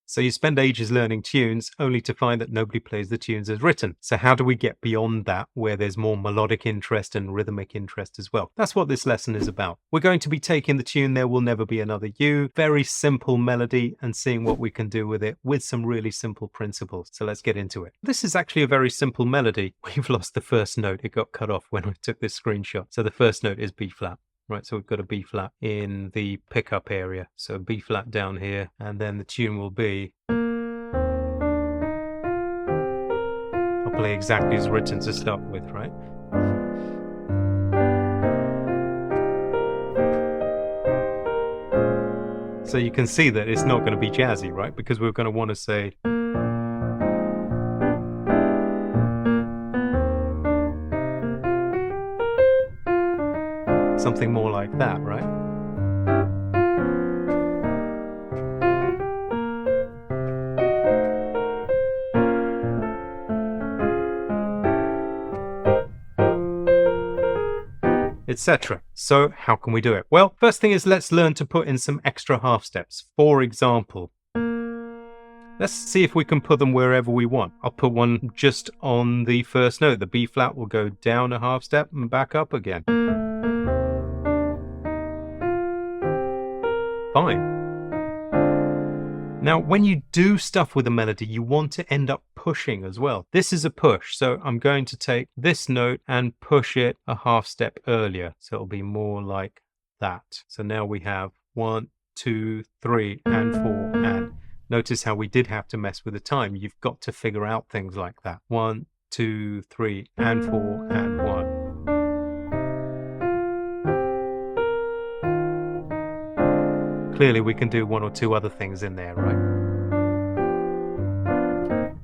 So you spend ages learning tunes only to find that nobody plays the tunes as written. So how do we get beyond that, where there's more melodic interest and rhythmic interest as well? That's what this lesson is about. We're going to be taking the tune There Will Never Be Another You, very simple melody, and seeing what we can do with it with some really simple principles. So let's get into it. This is actually a very simple melody. We've lost the first note. It got cut off when I took this screenshot. So the first note is B flat. Right, so we've got a B flat in the pickup area. So B flat down here, and then the tune will be... I'll play exactly as written to start with, right? So you can see that it's not going to be jazzy, right? Because we're going to want to say... something more like that, right? Etc. So how can we do it? Well, first thing is let's learn to put in some extra half steps. For example, let's see if we can put them wherever we want. I'll put one just on the first note. The B flat will go down a half step and back up again. Fine. Now, when you do stuff with a melody, you want to end up pushing as well. This is a push, so I'm going to take this note and push it a half step earlier. So it'll be more like that. So now we have 1, 2, 3, and 4, and notice how we did have to mess with the time. You've got to figure out things like that. 1, 2, 3, and 4, and 1. Clearly we can do one or two other things in there, right?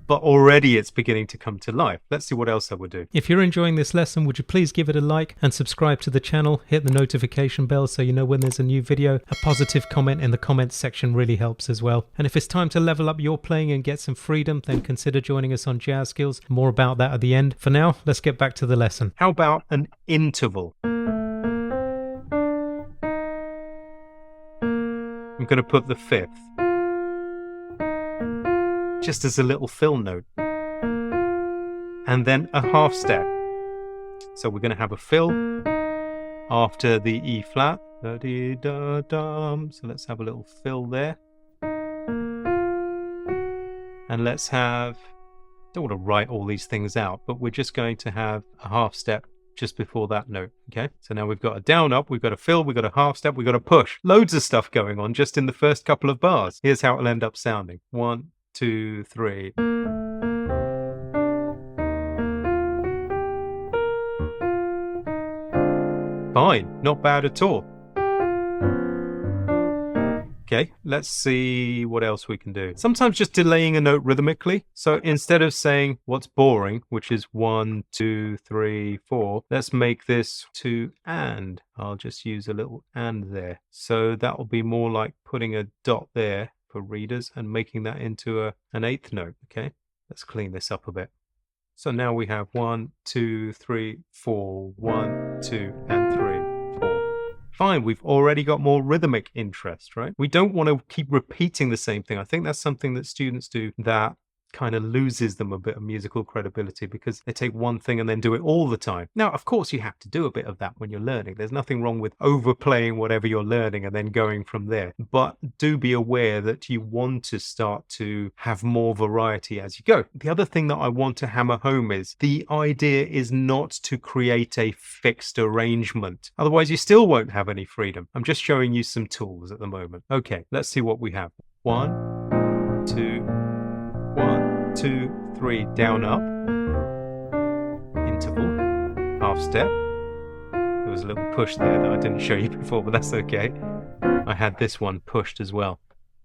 But already it's beginning to come to life. Let's see what else I would do. If you're enjoying this lesson, would you please give it a like and subscribe to the channel? Hit the notification bell so you know when there's a new video. A positive comment in the comments section really helps as well. And if it's time to level up your playing and get some freedom, then consider joining us on Jazz Skills. More about that at the end. For now, let's get back to the lesson. How about an interval? I'm going to put the fifth just as a little fill note, and then a half step. So we're going to have a fill after the E flat. So let's have a little fill there, and let's have, don't want to write all these things out, but we're just going to have a half step just before that note. Okay, so now we've got a down up, we've got a fill, we've got a half step, we've got a push. Loads of stuff going on just in the first couple of bars. Here's how it'll end up sounding. 1, 2, 3. Fine, not bad at all. Okay, let's see what else we can do. Sometimes just delaying a note rhythmically. So instead of saying what's boring, which is 1, 2, 3, 4, let's make this 2 and. I'll just use a little and there. So that will be more like putting a dot there for readers and making that into an eighth note. Okay, let's clean this up a bit. So now we have 1, 2, 3, 4, 1, 2, and 3. Fine, we've already got more rhythmic interest, right? We don't want to keep repeating the same thing. I think that's something that students do that kind of loses them a bit of musical credibility, because they take one thing and then do it all the time. Now, of course, you have to do a bit of that when you're learning. There's nothing wrong with overplaying whatever you're learning and then going from there. But do be aware that you want to start to have more variety as you go. The other thing that I want to hammer home is the idea is not to create a fixed arrangement. Otherwise, you still won't have any freedom. I'm just showing you some tools at the moment. Okay, let's see what we have. 1, 2, 1, 2, 3, down, up, interval, half step. There was a little push there that I didn't show you before, but that's okay. I had this one pushed as well.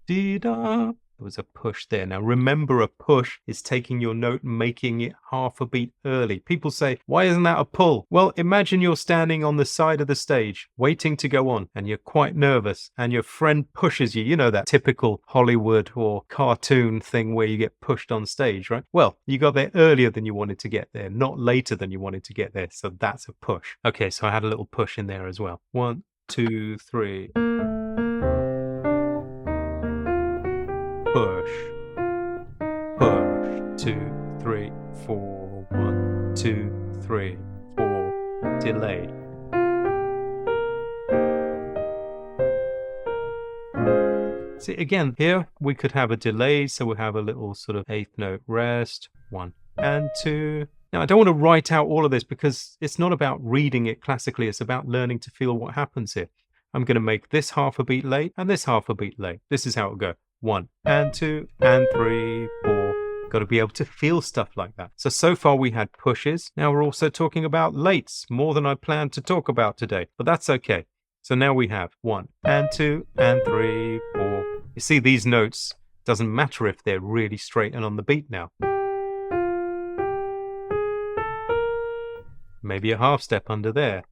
Dee-da. There was a push there. Now remember, a push is taking your note and making it half a beat early. People say, why isn't that a pull? Well, imagine you're standing on the side of the stage waiting to go on, and you're quite nervous, and your friend pushes you. You know, that typical Hollywood or cartoon thing where you get pushed on stage, right? Well, you got there earlier than you wanted to get there, not later than you wanted to get there. So that's a push. Okay, so I had a little push in there as well. 1, 2, 3. push, push, 2, 3, 4, 1, 2, 3, 4, delayed. See, again, here we could have a delay, so we'll have a little sort of eighth note rest, 1 and 2. Now, I don't want to write out all of this because it's not about reading it classically, it's about learning to feel what happens here. I'm going to make this half a beat late and this half a beat late. This is how it'll go. 1 and 2 and 3, 4. Got to be able to feel stuff like that. So far we had pushes. Now we're also talking about lates, more than I planned to talk about today, but that's okay. So now we have 1 and 2 and 3, 4. You see, these notes, doesn't matter if they're really straight and on the beat now. Maybe a half step under there.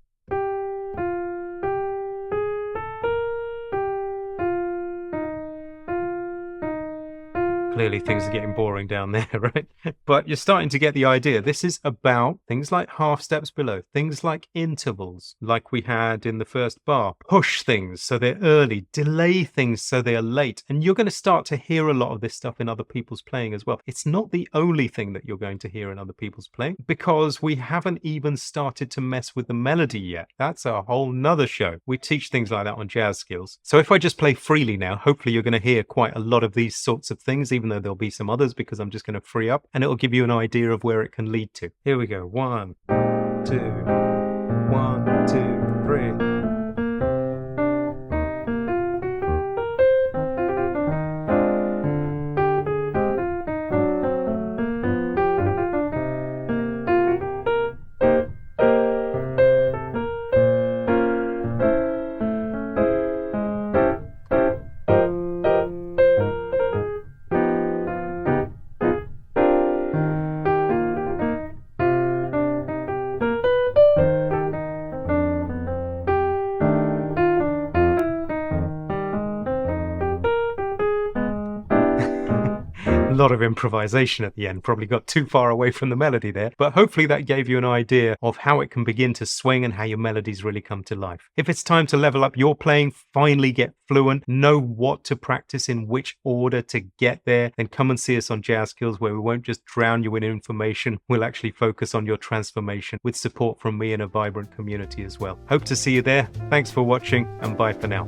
Clearly things are getting boring down there, right? But you're starting to get the idea. This is about things like half steps below, things like intervals, like we had in the first bar. Push things so they're early, delay things so they're late. And you're going to start to hear a lot of this stuff in other people's playing as well. It's not the only thing that you're going to hear in other people's playing, because we haven't even started to mess with the melody yet. That's a whole nother show. We teach things like that on Jazz Skills. So if I just play freely now, hopefully you're going to hear quite a lot of these sorts of things, even though there'll be some others because I'm just going to free up, and it'll give you an idea of where it can lead to. Here we go. 1, 2, 1, 2, 3. A lot of improvisation at the end, probably got too far away from the melody there, but hopefully that gave you an idea of how it can begin to swing and how your melodies really come to life. If it's time to level up your playing, finally get fluent, know what to practice in which order to get there, then come and see us on Jazz Skills, where we won't just drown you in information, we'll actually focus on your transformation with support from me and a vibrant community as well. Hope to see you there. Thanks for watching, and bye for now.